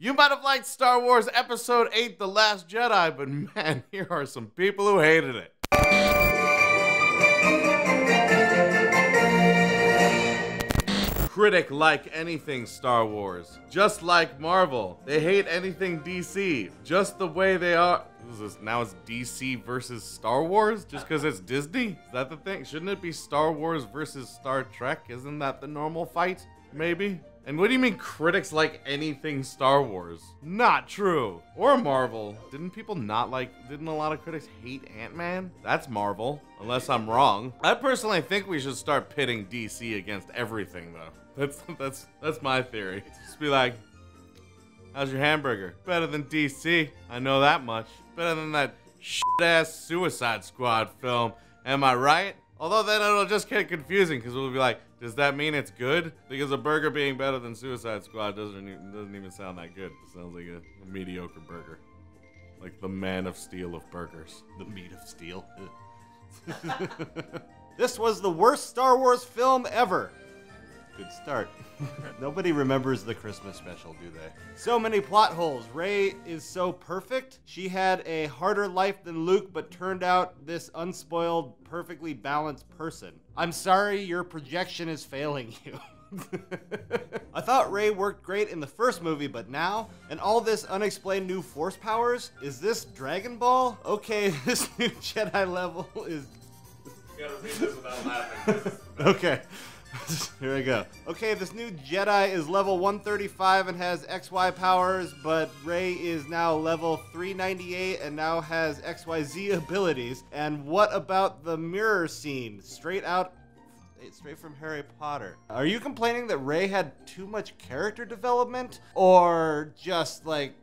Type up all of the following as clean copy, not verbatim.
You might have liked Star Wars Episode VIII, The Last Jedi, but man, here are some people who hated it. Critic like anything Star Wars. Just like Marvel. They hate anything DC. Just the way they are. Now it's DC versus Star Wars? Just because it's Disney? Is that the thing? Shouldn't it be Star Wars versus Star Trek? Isn't that the normal fight? Maybe? And what do you mean critics like anything Star Wars? Not true. Or Marvel. Didn't a lot of critics hate Ant-Man? That's Marvel, unless I'm wrong. I personally think we should start pitting DC against everything though. That's my theory. Just be like, how's your hamburger? Better than DC, I know that much. Better than that shit-ass Suicide Squad film, am I right? Although then it'll just get confusing because we'll be like, does that mean it's good? Because a burger being better than Suicide Squad doesn't even sound that good. It sounds like a mediocre burger. Like the Man of Steel of burgers. The meat of steel. This was the worst Star Wars film ever. Good start. Nobody remembers the Christmas special, do they? So many plot holes. Rey is so perfect. She had a harder life than Luke, but turned out this unspoiled, perfectly balanced person. I'm sorry, your projection is failing you. I thought Rey worked great in the first movie, but now, and all this unexplained new force powers? Is this Dragon Ball? Okay, this new Jedi level is... You gotta read this without laughing. Okay. Here we go. Okay, this new Jedi is level 135 and has XY powers, but Rey is now level 398 and now has XYZ abilities. And what about the mirror scene? Straight from Harry Potter. Are you complaining that Rey had too much character development? Or just, like,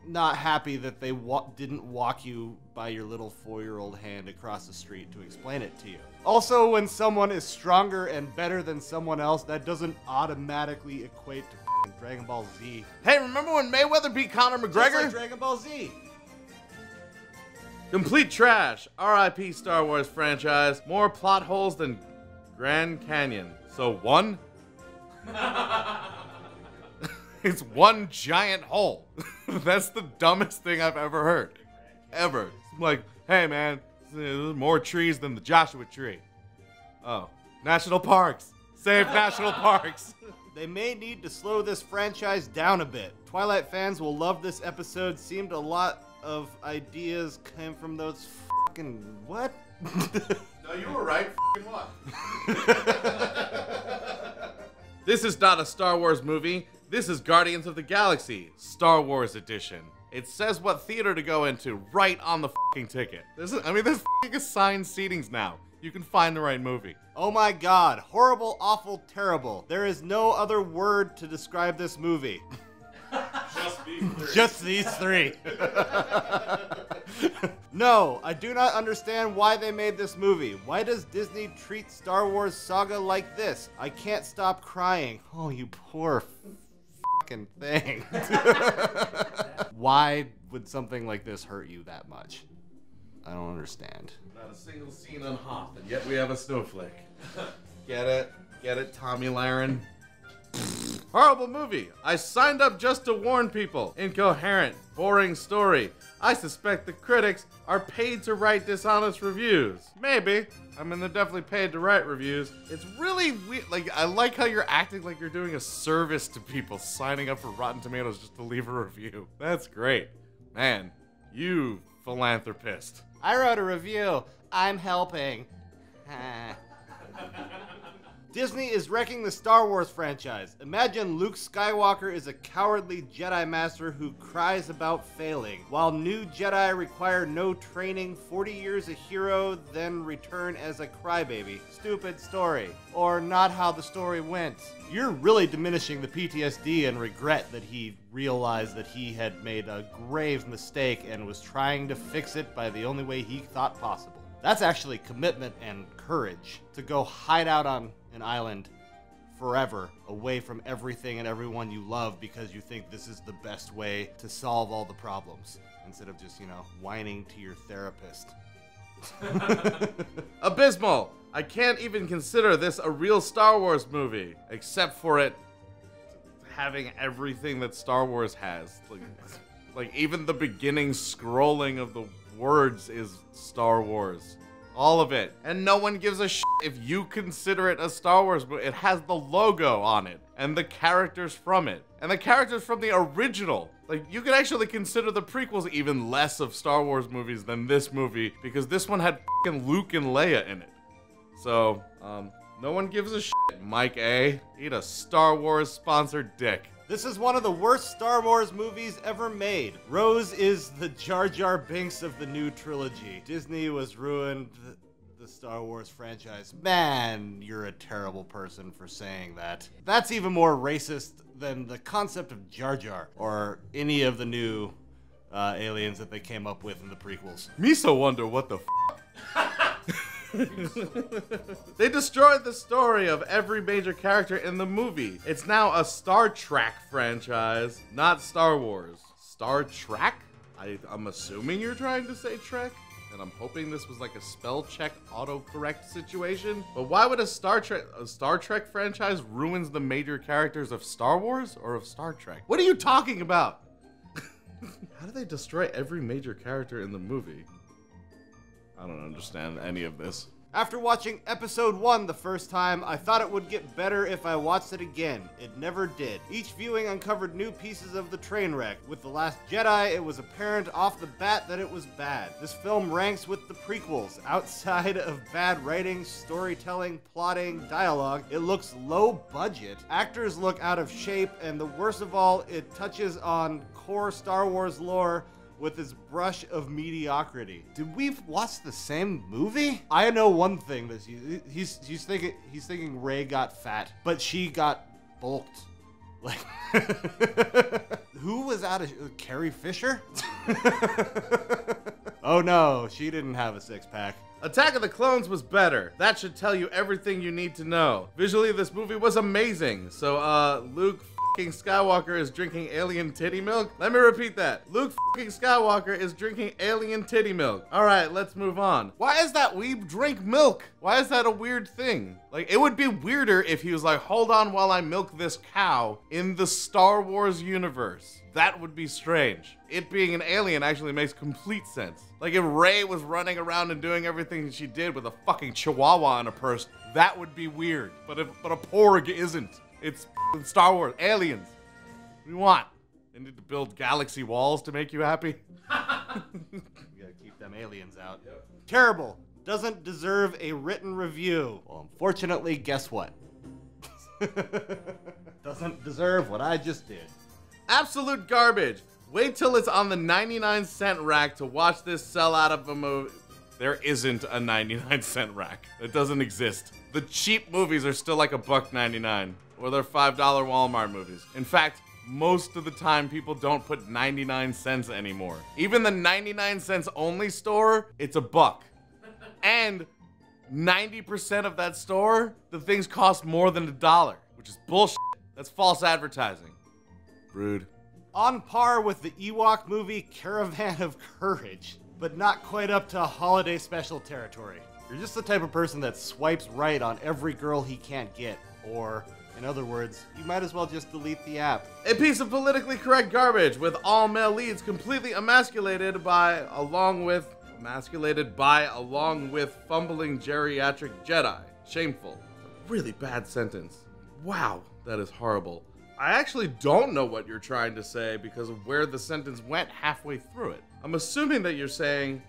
not happy that they didn't walk you by your little 4-year-old hand across the street to explain it to you? Also, when someone is stronger and better than someone else, that doesn't automatically equate to Dragon Ball Z. Hey, remember when Mayweather beat Conor McGregor? Just like Dragon Ball Z. Complete trash. R.I.P. Star Wars franchise. More plot holes than Grand Canyon. So one? It's one giant hole. That's the dumbest thing I've ever heard. Ever. It's like, hey man, there's more trees than the Joshua Tree. Oh. National parks. Save national parks. They may need to slow this franchise down a bit. Twilight fans will love this episode. Seemed a lot of ideas came from those fucking what? No, you were right. Fucking what? This is not a Star Wars movie. This is Guardians of the Galaxy, Star Wars edition. It says what theater to go into right on the fucking ticket. There's fucking assigned seatings now. You can find the right movie. Oh my god, horrible, awful, terrible. There is no other word to describe this movie. Just these three. Just these three. No, I do not understand why they made this movie. Why does Disney treat Star Wars saga like this? I can't stop crying. Oh, you poor fucking thing. Why would something like this hurt you that much? I don't understand. Not a single scene on Hoth, and yet we have a snowflake. Get it? Get it, Tommy Lahren? Horrible movie. I signed up just to warn people. Incoherent, boring story. I suspect the critics are paid to write dishonest reviews. Maybe. I mean, they're definitely paid to write reviews. It's really weird. Like, I like how you're acting like you're doing a service to people signing up for Rotten Tomatoes just to leave a review. That's great. Man, you philanthropist. I wrote a review. I'm helping. Disney is wrecking the Star Wars franchise. Imagine Luke Skywalker is a cowardly Jedi Master who cries about failing, while new Jedi require no training, 40 years a hero, then return as a crybaby. Stupid story. Or not how the story went. You're really diminishing the PTSD and regret that he realized that he had made a grave mistake and was trying to fix it by the only way he thought possible. That's actually commitment and courage to go hide out on an island forever, away from everything and everyone you love because you think this is the best way to solve all the problems, instead of just, whining to your therapist. Abysmal! I can't even consider this a real Star Wars movie, except for it having everything that Star Wars has. Like even the beginning scrolling of the words is Star Wars. All of it. And no one gives a shit if you consider it a Star Wars movie. It has the logo on it and the characters from it. And the characters from the original. Like, you could actually consider the prequels even less of Star Wars movies than this movie, because this one had fucking Luke and Leia in it. So, no one gives a shit. Mike A. Eat a Star Wars sponsored dick. This is one of the worst Star Wars movies ever made. Rose is the Jar Jar Binks of the new trilogy. Disney was ruined the Star Wars franchise. Man, you're a terrible person for saying that. That's even more racist than the concept of Jar Jar or any of the new aliens that they came up with in the prequels. Miso wonder what the They destroyed the story of every major character in the movie. It's now a Star Trek franchise, not Star Wars. Star Trek? I'm assuming you're trying to say Trek? And I'm hoping this was like a spell check autocorrect situation. But why would a Star Trek franchise ruins the major characters of Star Wars or of Star Trek? What are you talking about? How do they destroy every major character in the movie? I don't understand any of this. After watching episode 1 the first time, I thought it would get better if I watched it again. It never did. Each viewing uncovered new pieces of the train wreck. With The Last Jedi, it was apparent off the bat that it was bad. This film ranks with the prequels. Outside of bad writing, storytelling, plotting, dialogue, it looks low budget. Actors look out of shape, and the worst of all, it touches on core Star Wars lore with his brush of mediocrity. Did we watch the same movie? I know one thing that he's thinking Rey got fat, but she got bulked. Like, who was out of Carrie Fisher? Oh no, she didn't have a six-pack. Attack of the Clones was better. That should tell you everything you need to know. Visually, this movie was amazing. So, Luke Skywalker is drinking alien titty milk? Let me repeat that. Luke Skywalker is drinking alien titty milk. All right, let's move on. Why is that weeb drink milk? Why is that a weird thing? Like, it would be weirder if he was like, hold on while I milk this cow in the Star Wars universe. That would be strange. It being an alien actually makes complete sense. Like, if Rey was running around and doing everything she did with a fucking chihuahua in a purse, that would be weird. But a porg isn't. It's Star Wars, aliens. What do you want? They need to build galaxy walls to make you happy? You gotta keep them aliens out. Yep. Terrible. Doesn't deserve a written review. Well, unfortunately, guess what? Doesn't deserve what I just did. Absolute garbage. Wait till it's on the 99-cent rack to watch this sell out of a movie. There isn't a 99-cent rack. It doesn't exist. The cheap movies are still like $1.99. Or they're $5 Walmart movies. In fact, most of the time people don't put 99 cents anymore. Even the 99 cents only store, it's $1. And 90% of that store, the things cost more than $1, which is bullshit. That's false advertising. Rude. On par with the Ewok movie Caravan of Courage, but not quite up to holiday special territory. You're just the type of person that swipes right on every girl he can't get, or in other words, you might as well just delete the app. A piece of politically correct garbage with all male leads completely emasculated by, along with fumbling geriatric Jedi. Shameful. Really bad sentence. Wow, that is horrible. I actually don't know what you're trying to say because of where the sentence went halfway through it. I'm assuming that you're saying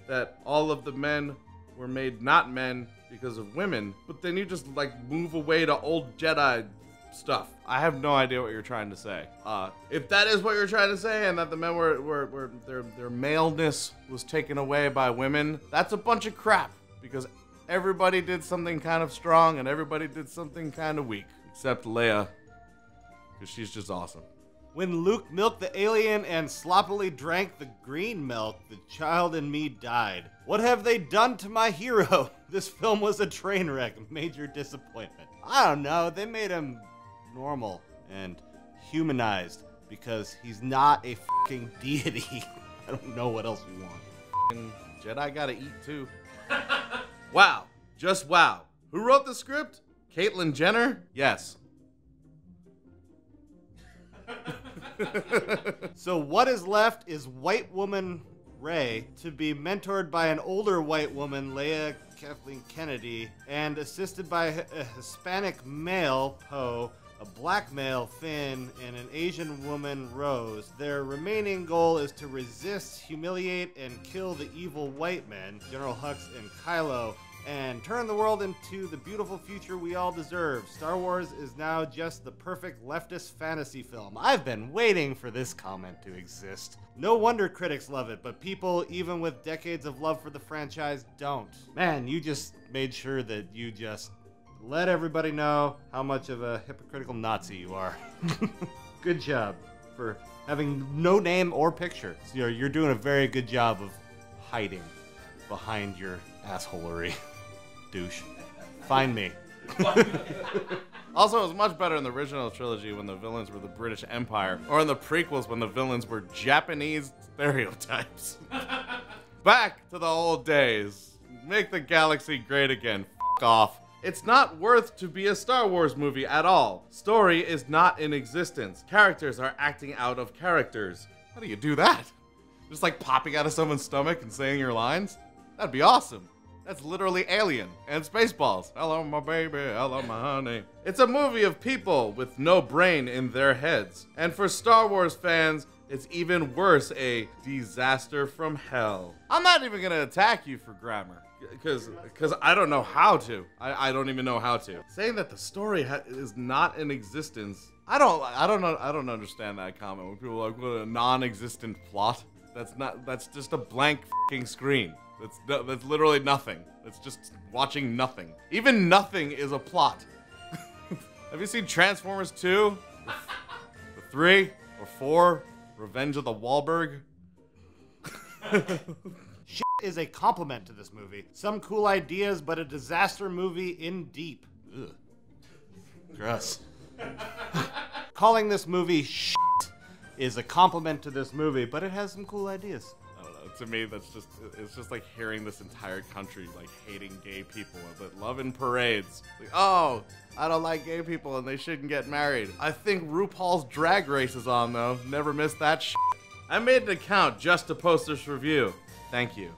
that all of the men were made not men because of women, but then you just like move away to old Jedi stuff. I have no idea what you're trying to say. If that is what you're trying to say, and that the men were their maleness was taken away by women, that's a bunch of crap, because everybody did something kind of strong and everybody did something kind of weak, except Leia, because she's just awesome. When Luke milked the alien and sloppily drank the green milk, the child in me died. What have they done to my hero? This film was a train wreck, major disappointment. I don't know, they made him normal and humanized because he's not a fucking deity. I don't know what else you want. Fucking Jedi gotta eat too. Wow, just wow. Who wrote the script? Caitlyn Jenner? Yes. So what is left is white woman Rey to be mentored by an older white woman, Leia Kathleen Kennedy, and assisted by a Hispanic male, Poe, a black male, Finn, and an Asian woman, Rose. Their remaining goal is to resist, humiliate, and kill the evil white men, General Hux and Kylo, and turn the world into the beautiful future we all deserve. Star Wars is now just the perfect leftist fantasy film. I've been waiting for this comment to exist. No wonder critics love it, but people, even with decades of love for the franchise, don't. Man, you just made sure that you just let everybody know how much of a hypocritical Nazi you are. Good job for having no name or picture. So you're doing a very good job of hiding behind your assholery. Douche. Find me. Also, it was much better in the original trilogy when the villains were the British Empire, or in the prequels when the villains were Japanese stereotypes. Back to the old days. Make the galaxy great again. F off. It's not worth to be a Star Wars movie at all. Story is not in existence. Characters are acting out of characters. How do you do that? Just like popping out of someone's stomach and saying your lines? That'd be awesome. That's literally Alien and Spaceballs. Hello, my baby. Hello, my honey. It's a movie of people with no brain in their heads. And for Star Wars fans, it's even worse, a disaster from hell. I'm not even gonna attack you for grammar, because I don't know how to. I don't even know how to. Saying that the story is not in existence, I don't understand that comment when people are like, what a non-existent plot. That's just a blank fucking screen. That's literally nothing. It's just watching nothing. Even nothing is a plot. Have you seen Transformers 2? Or 3? Or 4? Revenge of the Wahlberg? Shit is a compliment to this movie. Some cool ideas, but a disaster movie in deep. Ugh. Gross. Calling this movie shit is a compliment to this movie, but it has some cool ideas. To me, it's just like hearing this entire country like hating gay people, but loving parades. Like, oh, I don't like gay people and they shouldn't get married. I think RuPaul's Drag Race is on though. Never missed that shit. I made an account just to post this review. Thank you.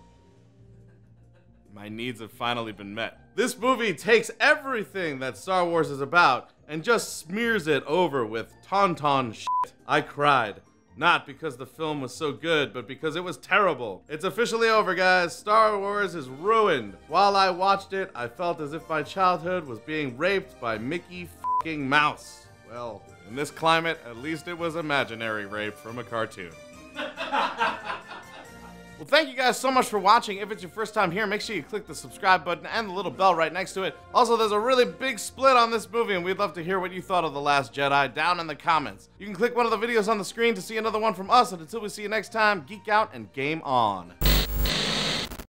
My needs have finally been met. This movie takes everything that Star Wars is about and just smears it over with tauntaun shit. I cried. Not because the film was so good, but because it was terrible. It's officially over, guys. Star Wars is ruined. While I watched it, I felt as if my childhood was being raped by Mickey f***ing Mouse. Well, in this climate, at least it was imaginary rape from a cartoon. Well, thank you guys so much for watching. If it's your first time here, make sure you click the subscribe button and the little bell right next to it. Also, there's a really big split on this movie, and we'd love to hear what you thought of The Last Jedi down in the comments. You can click one of the videos on the screen to see another one from us, and until we see you next time, geek out and game on.